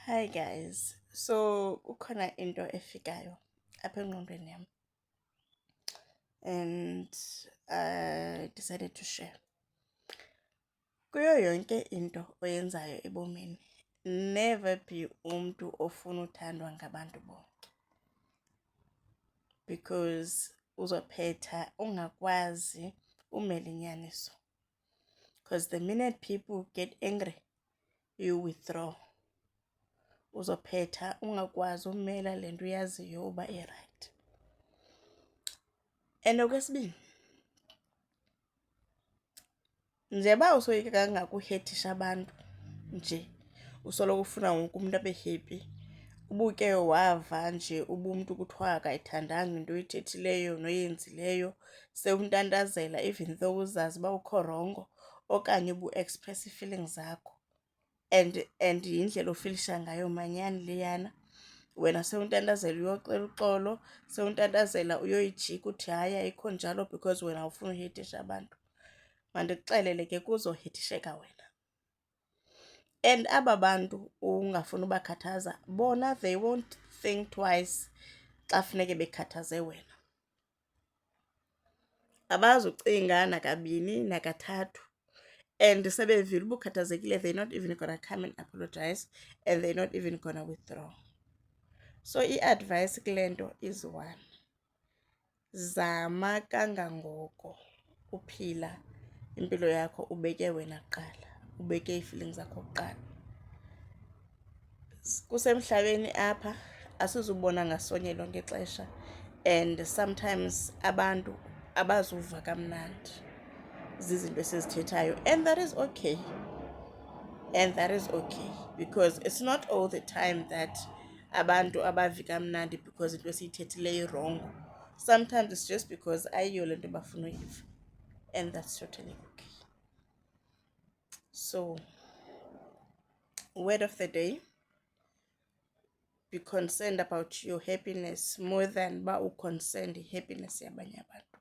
Hi guys. So ukhona into efikayo apha engqondweni yam and I decided to share. Kuyo yonke into oyenzayo ebomini, never be umntu ofuna uthandwa ngabantu bonke because uzophetha ungakwazi umela inyaniso. Because the minute people get angry, you withdraw. Uzophetha ungakwazi umela le nto uyaziyo uba i-right. And okwesibini, njeba usoyika kangaka uhethisha abantu nje usoloko ufuna wonke umuntu abe happy, ubuke wava nje ubumntu kuthiwa akayithandanga into oyithethileyo noyenzileyo, sewuntantazela even though uzazi uba ukho rongo okanye ubu-express ii-feelings zakho and yindlela ofilisha ngayo manyani leyana. Wena sewuntantazela uyocela uxolo, sewuntantazela uyoyijika uthi hayi ayikho njalo because wena ufuna uhethisha abantu. Mandikuxelele ke kuzohethisheka wena. And aba bantu ungafuni ubakhathaza bona, they won't think twice xa funeke bekhathaze wena. Abazucinga nakabini nakathathu, and sebevile uba ukhathazekile, they're not even gonna come and apologize and they're not even gonna withdraw. So i-advice kule nto is one, zama kangangoko uphila impilo yakho ubeke wena kuqala, ubeke ii-feelings zakho kuqala. Kusemhlabeni apha asizubona ngasonye lonke ixesha, and sometimes abantu abazuva kamnandi zizinto esizithethayo, and that is okay. And that is okay because it's not all the time that abantu abavi kamnandi because into esiyithethileyo wrong. Sometimes it's just because ayiyo le nto bafuna uyiva, and that's totally okay. So word of the day, be concerned about your happiness more than uba uconcerned i-happiness yabanye abantu.